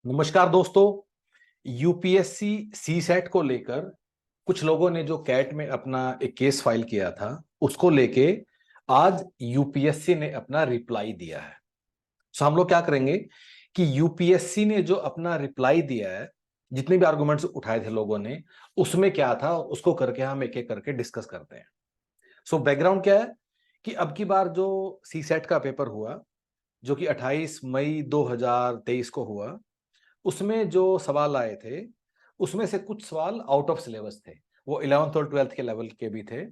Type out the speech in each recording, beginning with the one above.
नमस्कार दोस्तों। यूपीएससी सी सेट को लेकर कुछ लोगों ने जो कैट में अपना एक केस फाइल किया था, उसको लेके आज यूपीएससी ने अपना रिप्लाई दिया है। सो हम लोग क्या करेंगे कि यूपीएससी ने जो अपना रिप्लाई दिया है, जितने भी आर्गुमेंट्स उठाए थे लोगों ने, उसमें क्या था उसको करके हम एक एक करके डिस्कस करते हैं। सो बैकग्राउंड क्या है कि अब की बार जो सी सेट का पेपर हुआ, जो कि 28 मई 2023 को हुआ, उसमें जो सवाल आए थे उसमें से कुछ सवाल आउट ऑफ सिलेबस थे। वो 11th और 12th के लेवल के भी थे।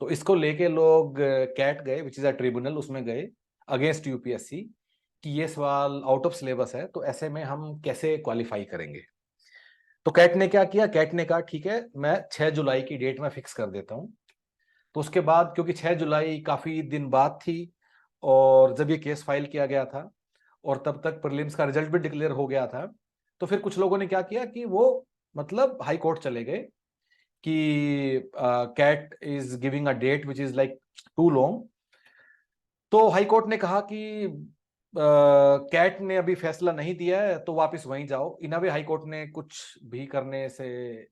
तो इसको लेके लोग कैट गए, विच इज अ ट्रिब्यूनल, उसमें गए अगेंस्ट यूपीएससी कि ये सवाल आउट ऑफ सिलेबस है, तो ऐसे में हम कैसे क्वालिफाई करेंगे। तो कैट ने क्या किया, कैट ने कहा ठीक है, मैं 6 जुलाई की डेट में फिक्स कर देता हूं। तो उसके बाद, क्योंकि 6 जुलाई काफी दिन बाद थी और जब ये केस फाइल किया गया था और तब तक प्रीलिम्स का रिजल्ट भी डिक्लेयर हो गया था, तो फिर कुछ लोगों ने क्या किया कि वो मतलब हाई कोर्ट चले गए कि CAT is giving a date which is like too long. तो हाई कोर्ट ने कहा कि कैट ने अभी फैसला नहीं दिया है तो वापस वहीं जाओ। इन वे हाई कोर्ट ने कुछ भी करने से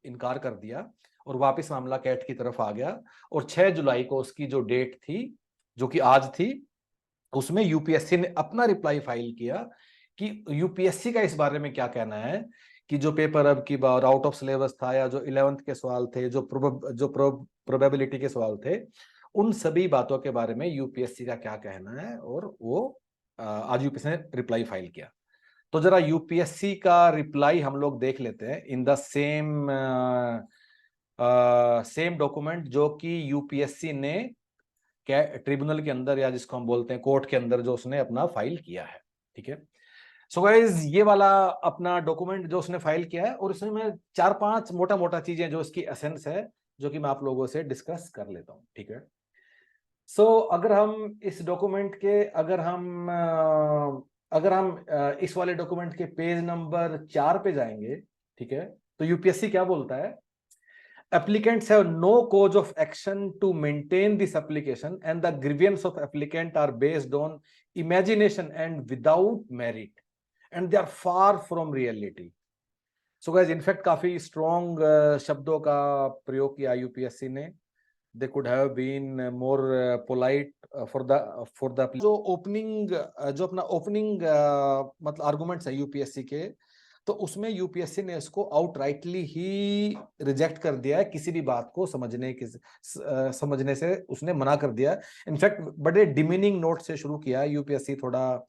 इनकार कर दिया और वापस मामला कैट की तरफ आ गया। और 6 जुलाई को उसकी जो डेट थी, जो कि आज थी, उसमें यूपीएससी ने अपना रिप्लाई फाइल किया कि यूपीएससी का इस बारे में क्या कहना है कि जो पेपर अब की बार आउट ऑफ सिलेबस था, या जो 11th के सवाल थे, जो प्रोबेबिलिटी के सवाल थे, उन सभी बातों के बारे में यूपीएससी का क्या कहना है। और वो आज यूपीएससी ने रिप्लाई फाइल किया। तो जरा यूपीएससी का रिप्लाई हम लोग देख लेते हैं इन द सेम डॉक्यूमेंट जो कि यूपीएससी ने ट्रिब्यूनल के अंदर, या जिसको हम बोलते हैं कोर्ट के अंदर, जो उसने अपना फाइल किया है। ठीक है। सो गाइस, ये वाला अपना डॉक्यूमेंट जो उसने फाइल किया है, और इसमें मैं 4-5 मोटा मोटा चीजें जो इसकी एसेंस है, जो कि मैं आप लोगों से डिस्कस कर लेता हूं। ठीक है। सो अगर हम इस डॉक्यूमेंट के अगर हम इस वाले डॉक्यूमेंट के पेज नंबर 4 पे जाएंगे, ठीक है, तो यूपीएससी क्या बोलता है? Applicants have no cause of action to maintain this application, and the grievance of applicant are based on imagination and without merit, and they are far from reality. So guys, in fact काफी strong शब्दों का प्रयोग किया UPSC ने। They could have been more polite for the जो opening, जो अपना opening मतलब आर्गुमेंट्स है यूपीएससी के, तो उसमें यूपीएससी ने इसको आउटराइटली ही रिजेक्ट कर दिया है। किसी भी बात को समझने से उसने मना कर दिया। इनफैक्ट बड़े डिमीनिंग नोट से शुरू किया यूपीएससी। थोड़ा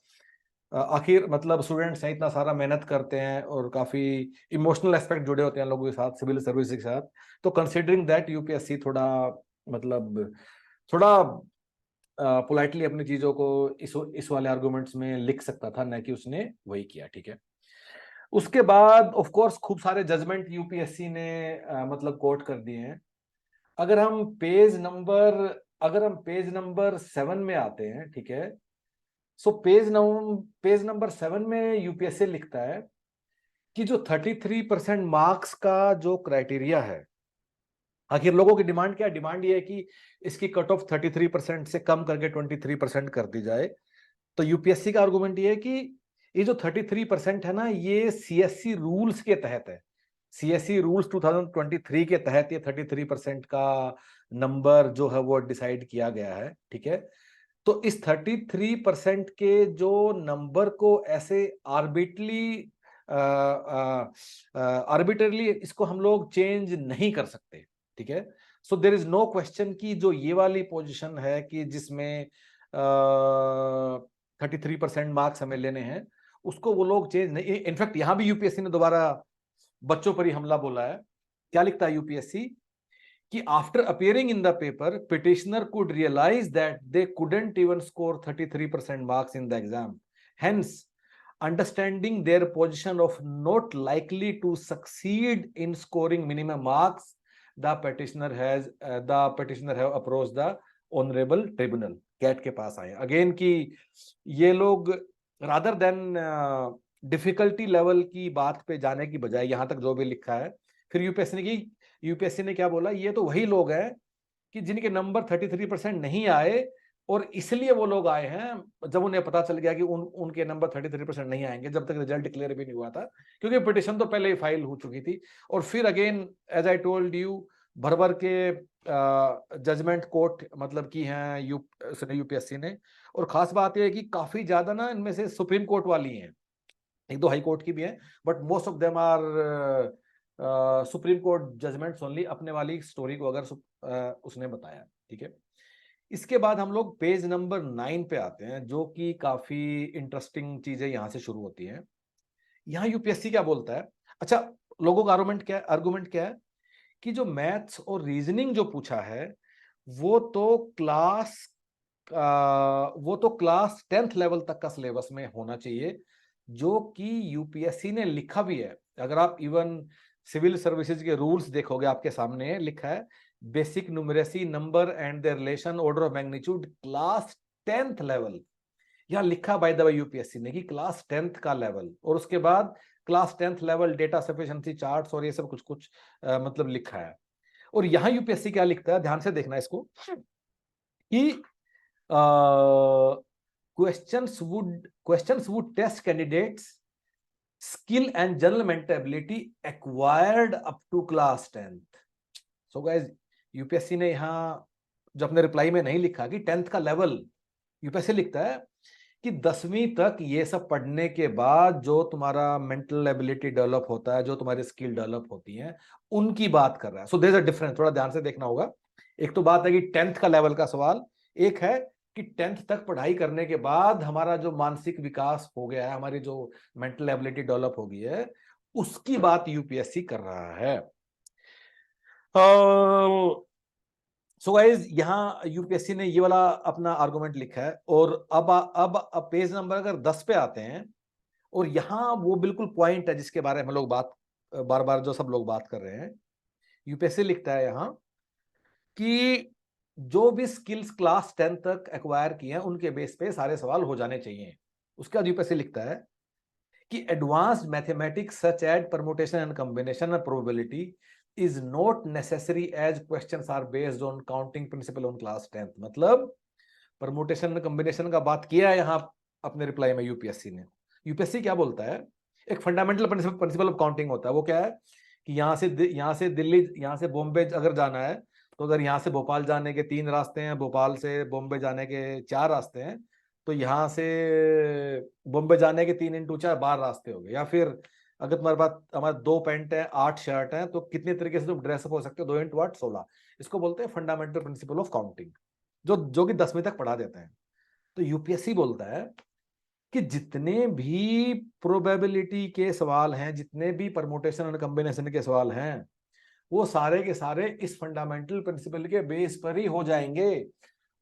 आखिर मतलब स्टूडेंट्स हैं, इतना सारा मेहनत करते हैं और काफी इमोशनल एस्पेक्ट जुड़े होते हैं लोगों के साथ, सिविल सर्विस के साथ। तो कंसिडरिंग दैट यूपीएससी थोड़ा मतलब थोड़ा पोलाइटली अपनी चीजों को इस वाले आर्गुमेंट्स में लिख सकता था, न कि उसने वही किया। ठीक है। उसके बाद ऑफ कोर्स खूब सारे जजमेंट यूपीएससी ने मतलब कोट कर दिए हैं। अगर हम पेज नंबर 7 में आते हैं, ठीक है, सो पेज नंबर 7 में यूपीएससी लिखता है कि जो 33% मार्क्स का जो क्राइटेरिया है, आखिर लोगों की डिमांड क्या है? डिमांड ये है कि इसकी कट ऑफ 33% से कम करके 23% कर दी जाए। तो यूपीएससी का आर्गुमेंट ये है कि ये जो 33% है ना, ये सीएससी रूल्स के तहत है। सीएससी रूल्स 2023 के तहत ये 33% का नंबर जो है वो डिसाइड किया गया है। ठीक है। तो इस 33% के जो नंबर को ऐसे आर्बिटरली इसको हम लोग चेंज नहीं कर सकते। ठीक है। So there is no question कि जो ये वाली पोजीशन है कि जिसमें 33% मार्क्स हमें लेने हैं, उसको वो लोग चेंज नहीं। इनफैक्ट यहां भी यूपीएससी ने दोबारा बच्चों पर ही हमला बोला है। क्या लिखता है यूपीएससी कि after appearing in the paper, petitioner could realise that they couldn't even score 33% marks in the exam, hence understanding their position of not likely to succeed in scoring minimum marks, the petitioner have approached the honorable tribunal। CAT के पास आए again कि ये लोग rather than difficulty level की बात पे जाने की बजाय, यहां तक जो भी लिखा है, फिर यूपीएससी ने क्या बोला, ये तो वही लोग हैं कि जिनके नंबर 33% नहीं आए, और इसलिए वो लोग आए हैं जब उन्हें पता चल गया कि उनके नंबर 33% नहीं आएंगे, जब तक रिजल्ट डिक्लेयर भी नहीं हुआ था, क्योंकि पिटिशन तो पहले ही फाइल हो चुकी थी। और फिर again as I told you, भर भर के जजमेंट कोर्ट मतलब की हैं यूपीएससी ने। और खास बात यह है कि काफी ज्यादा ना इनमें से सुप्रीम कोर्ट वाली हैं, एक दो हाई कोर्ट की भी हैं, but most of them are supreme court judgments only. अपने वाली स्टोरी को अगर उसने बताया, ठीक है। इसके बाद हम लोग पेज नंबर 9 पे आते हैं, जो कि काफी इंटरेस्टिंग चीजें यहां से शुरू होती हैं। यहां यूपीएससी क्या बोलता है? अच्छा, लोगों का आर्गुमेंट क्या है कि जो मैथ्स और रीजनिंग जो पूछा है वो तो क्लास वो तो क्लास 10th लेवल तक का सिलेबस में होना चाहिए, जो कि यूपीएससी ने लिखा भी है। अगर आप इवन सिविल सर्विसेज के रूल्स देखोगे, आपके सामने लिखा है basic numeracy number and the relation order of magnitude class 10th level. यहां लिखा बाय द वे यूपीएससी ने कि क्लास 10th का लेवल, और उसके बाद class 10th level data sufficiency charts और ये सब कुछ कुछ मतलब लिखा है। और यहां यूपीएससी क्या लिखता है, ध्यान से देखना इसको, कि questions would test candidates skill and general mental ability acquired up to class 10th। so guys, UPSC ने यहां जो अपने रिप्लाई में नहीं लिखा कि 10th का लेवल, यूपीएससी लिखता है कि 10वीं तक ये सब पढ़ने के बाद जो तुम्हारा मेंटल एबिलिटी डेवलप होता है, जो तुम्हारी स्किल डेवलप होती है, उनकी बात कर रहा है। So there is a difference, थोड़ा ध्यान से देखना होगा। एक तो बात है कि 10th का लेवल का सवाल, एक है कि 10th तक पढ़ाई करने के बाद हमारा जो मानसिक विकास हो गया है, हमारी जो मेंटल एबिलिटी डेवलप हो गई है, उसकी बात यूपीएससी कर रहा है। सो गाइज, यहां यूपीएससी ने ये वाला अपना आर्गुमेंट लिखा है। और अब पेज नंबर अगर 10 पे आते हैं, और यहां वो बिल्कुल पॉइंट है जिसके बारे में हम लोग बार बार जो सब लोग बात कर रहे हैं। यूपीएससी लिखता है यहां कि जो भी स्किल्स क्लास 10 तक एक्वायर किए हैं उनके बेस पे सारे सवाल हो जाने चाहिए। उसके बाद यूपीएससी लिखता है कि advanced mathematics such as permutation and combination and probability is not necessary as questions are based on counting principle on class 10th। मतलब परमुटेशन कॉम्बिनेशन का बात किया है यहां अपने रिप्लाई में यूपीएससी ने। यूपीएससी क्या बोलता है, एक फंडामेंटल प्रिंसिपल ऑफ काउंटिंग होता है, वो क्या है कि यहां से दिल्ली, यहां से बॉम्बे अगर जाना है, तो अगर यहां से भोपाल जाने के 3 रास्ते हैं, भोपाल से बॉम्बे जाने के 4 रास्ते हैं, तो यहां से बॉम्बे जाने के 3 × 4 12 रास्ते हो गए। या फिर अगर तुम्हारे पास हमारे 2 पैंट है 8 शर्ट है, तो कितने तरीके से तुम ड्रेसअप हो सकते हो, 2 × 8 16। इसको बोलते हैं फंडामेंटल प्रिंसिपल ऑफ काउंटिंग, जो कि 10वीं तक पढ़ा देते हैं। तो यूपीएससी बोलता है कि जितने भी प्रोबेबिलिटी के सवाल हैं, जितने भी परमुटेशन और कॉम्बिनेशन के सवाल हैं, वो सारे के सारे इस फंडामेंटल प्रिंसिपल के बेस पर ही हो जाएंगे।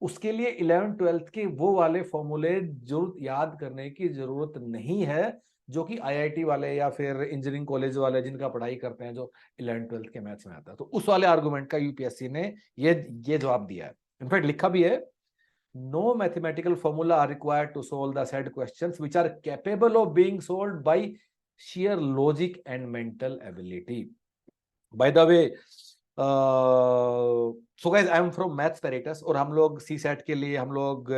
उसके लिए 11th 12th के वो वाले फॉर्मूले जरूरत याद करने की जरूरत नहीं है, जो कि आईआईटी वाले या फिर इंजीनियरिंग कॉलेज वाले जिनका पढ़ाई करते हैं, जो 11th 12th के मैथ्स में आता है। तो उस वाले आर्गुमेंट का यूपीएससी ने ये जवाब दिया है। इनफैक्ट लिखा भी है, no mathematical formula are required to solve the said questions which are capable of being solved by sheer logic and mental ability। by the way, so guys, I am from maths paratus, और हम लोग सी set के लिए हम लोग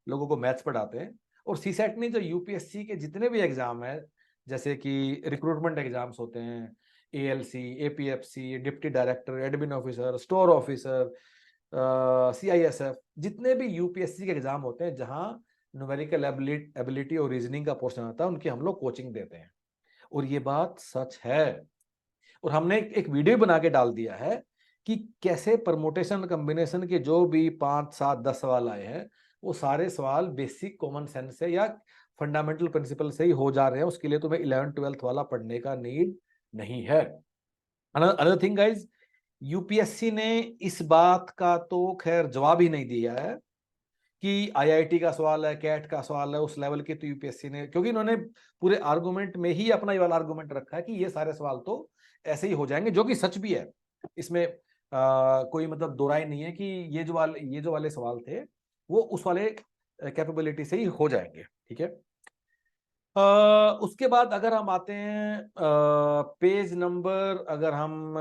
लोगों को maths पढ़ाते हैं। और सी सेट ने जो यूपीएससी के जितने भी एग्जाम है, जैसे कि रिक्रूटमेंट एग्जाम्स होते हैं, ALC, APFC, deputy director, admin officer, store officer, CISF, जितने भी यूपीएससी के एग्जाम होते हैं जहां न्यूमेरिकल एबिलिटी और रीजनिंग का पोर्शन आता है, उनकी हम लोग कोचिंग देते हैं। और ये बात सच है। और हमने एक वीडियो बना के डाल दिया है कि कैसे परमुटेशन कॉम्बिनेशन के जो भी 5 7 10 सवाल आए हैं, वो सारे सवाल बेसिक कॉमन सेंस से या फंडामेंटल प्रिंसिपल से ही हो जा रहे हैं। उसके लिए तुम्हें 11th 12th वाला पढ़ने का नीड नहीं है। अनदर थिंग गाइज, यूपीएससी ने इस बात का तो खैर जवाब ही नहीं दिया है कि आईआईटी का सवाल है, कैट का सवाल है, उस लेवल के तो यूपीएससी ने, क्योंकि इन्होंने पूरे आर्गुमेंट में ही अपना ये वाला आर्गुमेंट रखा है कि ये सारे सवाल तो ऐसे ही हो जाएंगे, जो कि सच भी है। इसमें कोई मतलब दो राय नहीं है कि ये जो वाले सवाल थे वो उस वाले कैपेबिलिटी से ही हो जाएंगे, ठीक है। उसके बाद अगर हम आते हैं पेज नंबर, अगर हम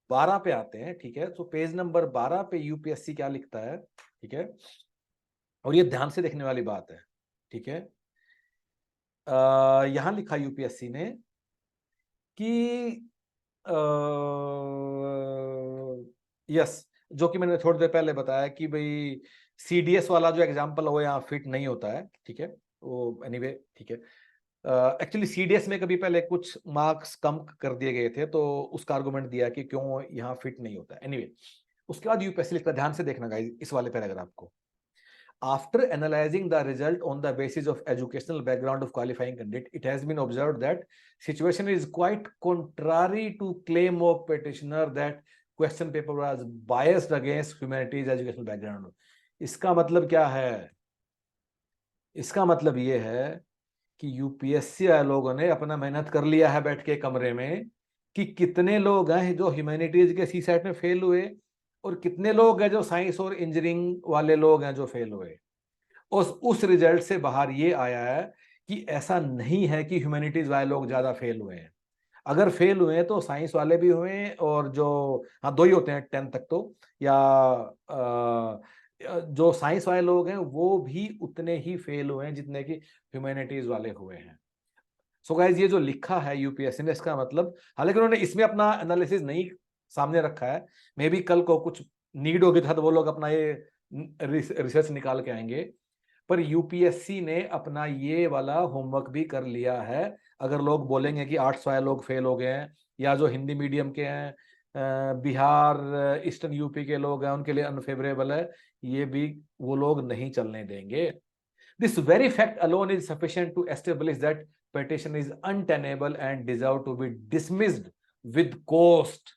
12 पे आते हैं, ठीक है। तो पेज नंबर 12 पे यूपीएससी क्या लिखता है, ठीक है। और ये ध्यान से देखने वाली बात है, ठीक है। यहां लिखा यूपीएससी ने कि यस, जो कि मैंने थोड़ी देर पहले बताया कि भाई सीडीएस वाला जो एग्जांपल वो यहाँ फिट नहीं होता है, ठीक है। वो एनीवे ठीक है। एक्चुअली सीडीएस में कभी पहले कुछ मार्क्स कम कर दिए गए थे, तो उसका आर्गुमेंट दिया कि क्यों यहाँ फिट नहीं होता है। एनीवे उसके बाद यूपीएससी लिखता, ध्यान से देखना गाइस इस वाले पैराग्राफ को। After analyzing the result on the basis of educational background of qualifying candidate, it has been observed that situation is quite contrary to claim of petitioner that question paper was biased against humanities educational background. इसका मतलब क्या है? इसका मतलब ये है कि UPSC लोगों ने अपना मेहनत कर लिया है बैठ के कमरे में कि कितने लोग हैं जो ह्यूमैनिटीज के सी सेट में फेल हुए और कितने लोग हैं जो साइंस और इंजीनियरिंग वाले लोग हैं जो फेल हुए। उस रिजल्ट से बाहर ये आया है कि ऐसा नहीं है कि ह्यूमैनिटीज वाले लोग ज्यादा फेल हुए हैं। अगर फेल हुए हैं तो साइंस वाले भी हुए हैं, और जो हाँ दो ही होते हैं 10 तक तो, या जो साइंस वाले लोग हैं वो भी उतने ही फेल हुए हैं जितने कि ह्यूमैनिटीज वाले हुए हैं। सो गाइस ये जो लिखा है यूपीएससी ने, इसका मतलब, हालांकि उन्होंने इसमें अपना एनालिसिस नहीं सामने रखा है, मे बी कल को कुछ नीड होगी था तो वो लोग अपना ये रिसर्च निकाल के आएंगे, पर यूपीएससी ने अपना ये वाला होमवर्क भी कर लिया है। अगर लोग बोलेंगे कि 800 लोग फेल हो गए हैं, या जो हिंदी मीडियम के हैं, बिहार ईस्टर्न यूपी के लोग हैं, उनके लिए अनफेवरेबल है, ये भी वो लोग नहीं चलने देंगे। This very fact alone is sufficient to establish that petition is untenable and deserve to be dismissed with cost.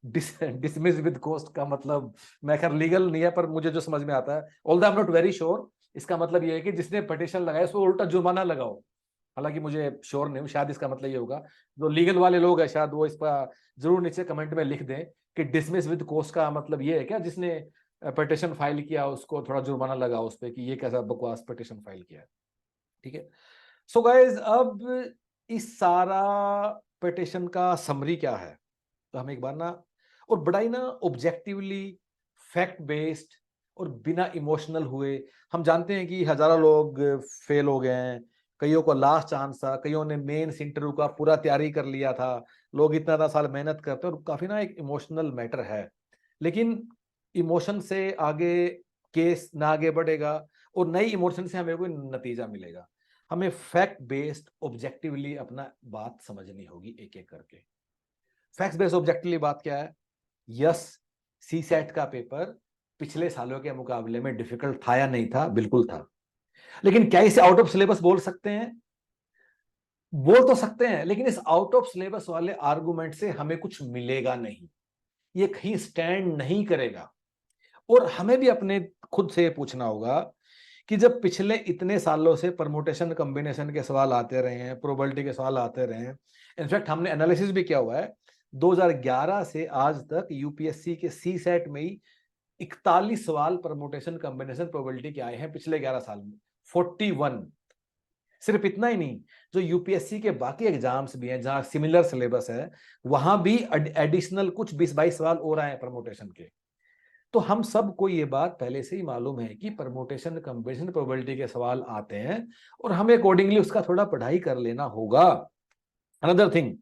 Dismissed with cost का मतलब, मैं खैर लीगल नहीं है पर मुझे जो समझ में आता है, although I'm not very sure, इसका मतलब ये है कि जिसने पिटीशन लगाया उसको उल्टा जुर्माना लगाओ। हालांकि मुझे श्योर नहीं हूँ, शायद इसका मतलब ये होगा। जो लीगल वाले लोग हैं शायद वो इसका जरूर नीचे कमेंट में लिख दें कि डिसमिस विद कोस्ट का मतलब ये है क्या, जिसने पिटीशन फाइल किया उसको थोड़ा जुर्माना लगा उस पर कि ये कैसा बकवास पिटीशन फाइल किया है, ठीक है। सो गाइज अब इस सारा पिटीशन का समरी क्या है, तो हम एक बार ना, और बड़ा ही ना ऑब्जेक्टिवली फैक्ट बेस्ड और बिना इमोशनल हुए, हम जानते हैं कि हजारों लोग फेल हो गए हैं, कईयों को लास्ट चांस था, कईयों ने मेंस इंटरव्यू का पूरा तैयारी कर लिया था, लोग इतना साल मेहनत करते हैं और काफी ना एक इमोशनल मैटर है। लेकिन इमोशन से आगे केस ना आगे बढ़ेगा और नई इमोशन से हमें कोई नतीजा मिलेगा। हमें फैक्ट बेस्ड ऑब्जेक्टिवली अपना बात समझनी होगी एक एक करके। फैक्ट बेस्ड ऑब्जेक्टिवली बात क्या है? यस, सी सेट का पेपर पिछले सालों के मुकाबले में डिफिकल्ट था या नहीं था? बिल्कुल था। लेकिन क्या इसे आउट ऑफ सिलेबस बोल सकते हैं? बोल तो सकते हैं, लेकिन इस आउट ऑफ सिलेबस वाले आर्गुमेंट से हमें कुछ मिलेगा नहीं, ये कहीं स्टैंड नहीं करेगा। और हमें भी अपने खुद से पूछना होगा कि जब पिछले इतने सालों से परमुटेशन कॉम्बिनेशन के सवाल आते रहे हैं, प्रोबेबिलिटी के सवाल आते रहे हैं, इनफैक्ट हमने एनालिसिस भी किया हुआ है, 2011 से आज तक यूपीएससी के सी सेट में ही 41 सवाल परमुटेशन कॉम्बिनेशन प्रोबेबिलिटी के आए हैं पिछले 11 साल में, 41। सिर्फ इतना ही नहीं, जो यूपीएससी के बाकी एग्जाम्स भी हैं जहां सिमिलर सिलेबस है, वहां भी एडिशनल कुछ 20-22 सवाल और आए हैं परमुटेशन के। तो हम सबको ये बात पहले से ही मालूम है कि परमुटेशन कॉम्बिनेशन प्रोबेबिलिटी के सवाल आते हैं और हमें अकॉर्डिंगली उसका थोड़ा पढ़ाई कर लेना होगा। अनदर थिंग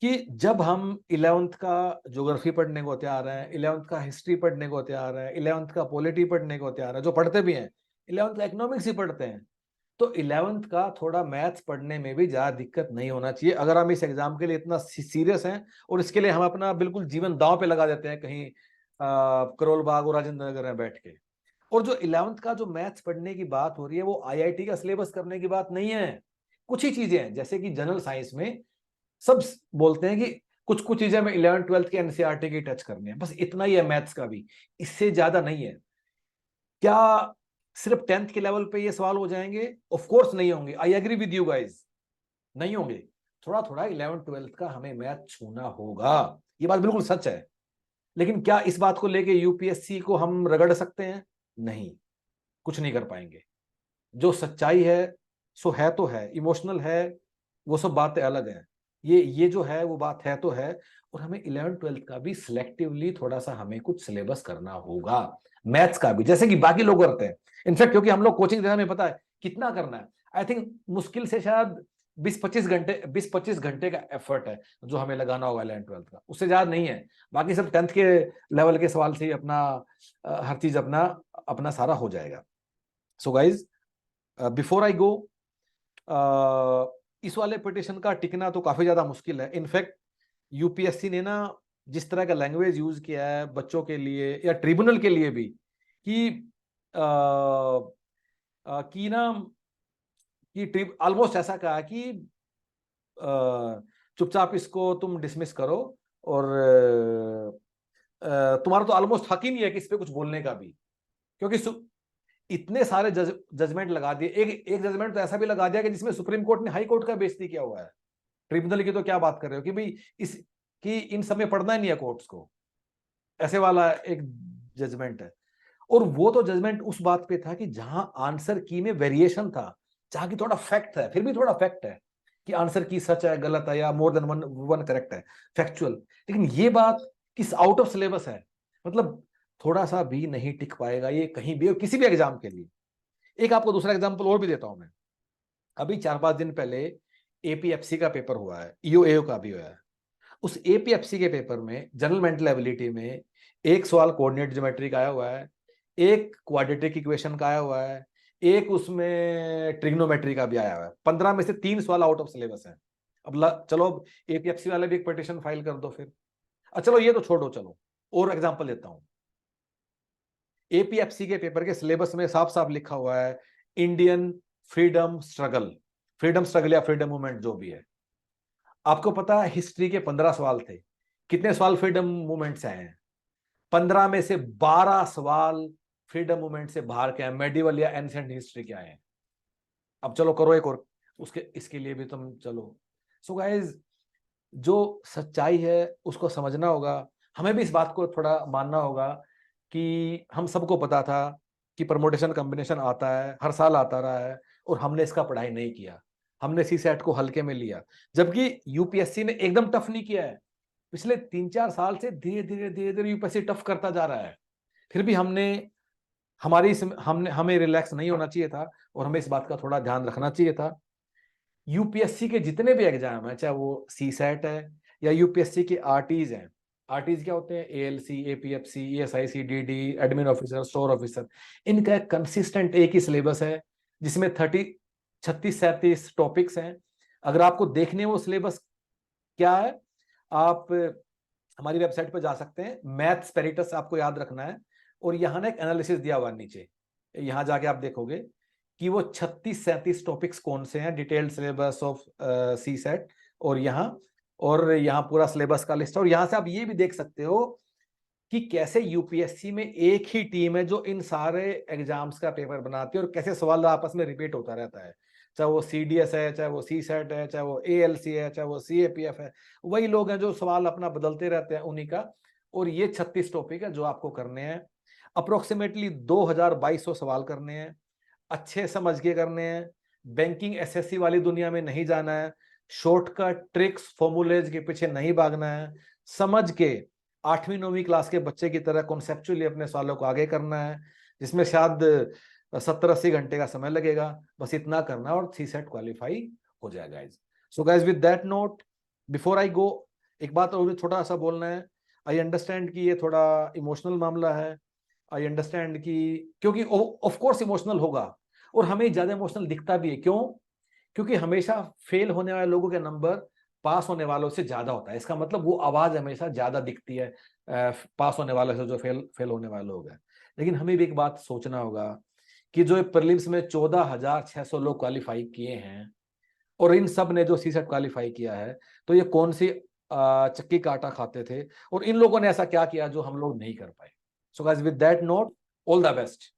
कि जब हम 11th का ज्योग्राफी पढ़ने को तैयार हैं, 11th का हिस्ट्री पढ़ने को तैयार हैं, 11th का पॉलिटी पढ़ने को तैयार है, जो पढ़ते भी हैं, 11th का इकोनॉमिक्स ही पढ़ते हैं, तो 11th का थोड़ा मैथ्स पढ़ने में भी ज्यादा दिक्कत नहीं होना चाहिए। अगर हम इस एग्जाम के लिए इतना सीरियस हैं और इसके लिए हम अपना बिल्कुल जीवन दांव पे लगा देते हैं कहीं करोल बाग और राजेंद्र नगर में बैठ के, और जो 11th का जो मैथ्स पढ़ने की बात हो रही है वो आईआईटी का सिलेबस करने की बात नहीं है। कुछ ही चीजें हैं, जैसे कि जनरल साइंस में सब बोलते हैं कि कुछ कुछ चीजें में 11th-12th के एनसीईआरटी की टच करनी है, बस इतना ही है मैथ्स का भी, इससे ज्यादा नहीं है। क्या सिर्फ 10th के लेवल पे ये सवाल हो जाएंगे? ऑफ कोर्स नहीं होंगे, I agree with you guys, नहीं होंगे। थोड़ा थोड़ा 11th-12th का हमें मैथ छूना होगा, ये बात बिल्कुल सच है। लेकिन क्या इस बात को लेके यूपीएससी को हम रगड़ सकते हैं? नहीं, कुछ नहीं कर पाएंगे। जो सच्चाई है सो है तो है, इमोशनल है वो सब बातें अलग है, ये जो है वो बात है तो है। और हमें 11th-12th का भी सिलेक्टिवली थोड़ा सा हमें कुछ सिलेबस करना होगा। मैथ्स का भी, जैसे कि बाकी लोग करते हैं। इनफैक्ट क्योंकि हम लोग कोचिंग देना में पता है कितना करना है, आई थिंक मुश्किल से शायद 20-25 घंटे का एफर्ट है जो हमें लगाना होगा 11th-12th का, उससे ज्यादा नहीं है। बाकी सब 10th के लेवल के सवाल से ही अपना हर चीज अपना अपना सारा हो जाएगा। सो गाइज, बिफोर आई गो, इस वाले पिटिशन का टिकना तो काफी ज्यादा मुश्किल है। इनफैक्ट यूपीएससी ने ना जिस तरह का लैंग्वेज यूज किया है बच्चों के लिए या ट्रिब्यूनल के लिए भी, कि कि ना कि ऑलमोस्ट ऐसा कहा कि चुपचाप इसको तुम डिसमिस करो, और तुम्हारा तो ऑलमोस्ट हक ही नहीं है कि इस पे कुछ बोलने का भी, क्योंकि इतने सारे जजमेंट लगा दिए। एक जजमेंट तो ऐसा भी लगा दिया कि जिसमें सुप्रीम कोर्ट ने हाई कोर्ट का बेइज्जती किया हुआ है। ट्रिब्यूनल की तो क्या बात कर रहे हो कि भाई इस कि इन सब में पढ़ना ही नहीं है कोर्ट्स को, ऐसे वाला एक जजमेंट है। और वो तो जजमेंट उस बात पे था कि जहां आंसर की में वेरिएशन था, जहां की थोड़ा फैक्ट है, फिर भी थोड़ा फैक्ट है कि आंसर की सच है, गलत है, या मोर देन वन करेक्ट है, फैक्चुअल। लेकिन ये बात किस आउट ऑफ सिलेबस है, मतलब थोड़ा सा भी नहीं टिक पाएगा ये कहीं भी और किसी भी एग्जाम के लिए। एक आपको दूसरा एग्जाम्पल और भी देता हूं मैं। अभी 4-5 दिन पहले एपीएफसी का पेपर हुआ है, ईओएओ का भी हुआ है। उस एपीएफसी के पेपर में जनरल मेंटल एबिलिटी में एक सवाल कोऑर्डिनेट ज्योमेट्री का आया हुआ है, एक क्वाड्रेटिक इक्वेशन का आया हुआ है, एक उसमें ट्रिग्नोमेट्री का भी आया हुआ है। 15 में से 3 सवाल आउट ऑफ सिलेबस है। अब चलो एपीएफसी वाले भी एक पिटीशन फाइल कर दो फिर। चलो ये तो छोड़ो, चलो और एग्जांपल देता हूं। एपीएफसी के पेपर के सिलेबस में साफ साफ लिखा हुआ है Indian freedom struggle, freedom struggle या फ्रीडम मूवमेंट जो भी है। आपको पता है हिस्ट्री के 15 सवाल थे, कितने सवाल फ्रीडम मूवमेंट से आए हैं? 15 में से 12 सवाल फ्रीडम मूवमेंट से बाहर के हैं, मेडिवल या एंशिएंट हिस्ट्री के आए हैं। अब चलो करो एक और, उसके इसके लिए भी तुम चलो। सो गाइस, जो सच्चाई है उसको समझना होगा। हमें भी इस बात को थोड़ा मानना होगा कि हम सबको पता था कि परमुटेशन कॉम्बिनेशन आता है, हर साल आता रहा है, और हमने इसका पढ़ाई नहीं किया, हमने सी सेट को हल्के में लिया। जबकि यूपीएससी ने एकदम टफ नहीं किया है, पिछले 3-4 साल से धीरे धीरे धीरे धीरे यूपीएससी टफ करता जा रहा है। फिर भी हमें रिलैक्स नहीं होना चाहिए था, और हमें इस बात का थोड़ा ध्यान रखना चाहिए था। यूपीएससी के जितने भी एग्जाम है, चाहे वो सी सेट है या यूपीएससी के आरटीज हैं। आरटीज क्या होते हैं? ALC, APFC, ESIC, DD, admin officer, store officer. इनका एक कंसिस्टेंट एक ही सिलेबस है जिसमें 36-37 टॉपिक्स हैं। अगर आपको देखने वो सिलेबस क्या है, आप हमारी वेबसाइट पर जा सकते हैं। मैथ्स पेरिटस आपको याद रखना है, और यहाँ ना एक एनालिसिस दिया हुआ नीचे, यहाँ जाके आप देखोगे कि वो 36-37 टॉपिक्स कौन से हैं, detailed syllabus of CSAT, और यहाँ पूरा सिलेबस का लिस्ट है। और यहाँ से आप ये भी देख सकते हो कि कैसे यूपीएससी में एक ही टीम है जो इन सारे एग्जाम्स का पेपर बनाती है, और कैसे सवाल आपस में रिपीट होता रहता है। चाहे वो सीडीएस है, चाहे वो सी सेट है, चाहे वो एएलसी है, चाहे वो सीएपीएफ है, वही लोग हैं जो सवाल अपना बदलते रहते हैं उन्हीं का। और ये 36 टॉपिक है जो आपको करने हैं। अप्रोक्सीमेटली 2200 सवाल करने हैं, अच्छे समझ के करने हैं। बैंकिंग एसएससी वाली दुनिया में नहीं जाना है, शॉर्टकट ट्रिक्स फॉर्मूलेज के पीछे नहीं भागना है। समझ के 8वीं-9वीं क्लास के बच्चे की तरह कॉन्सेप्चुअली अपने सवालों को आगे करना है, जिसमें शायद 70-80 घंटे का समय लगेगा। बस इतना करना और सी सेट क्वालिफाई हो जाएगा guys. So guys, with that note, before I go, एक बात और छोटा सा बोलना है। आई अंडरस्टैंड कि ये थोड़ा इमोशनल मामला है। आई अंडरस्टैंड कि क्योंकि ऑफ कोर्स इमोशनल होगा, और हमें ज्यादा इमोशनल दिखता भी है। क्यों? क्योंकि हमेशा फेल होने वाले लोगों के नंबर पास होने वालों से ज्यादा होता है। इसका मतलब वो आवाज हमेशा ज्यादा दिखती है पास होने वालों से जो फेल होने वाले लोग हैं। लेकिन हमें भी एक बात सोचना होगा कि जो प्रीलिम्स में 14,600 लोग क्वालिफाई किए हैं, और इन सब ने जो सी सेट क्वालिफाई किया है, तो ये कौन सी चक्की का आटा खाते थे, और इन लोगों ने ऐसा क्या किया जो हम लोग नहीं कर पाए। So guys, with that note, all the best.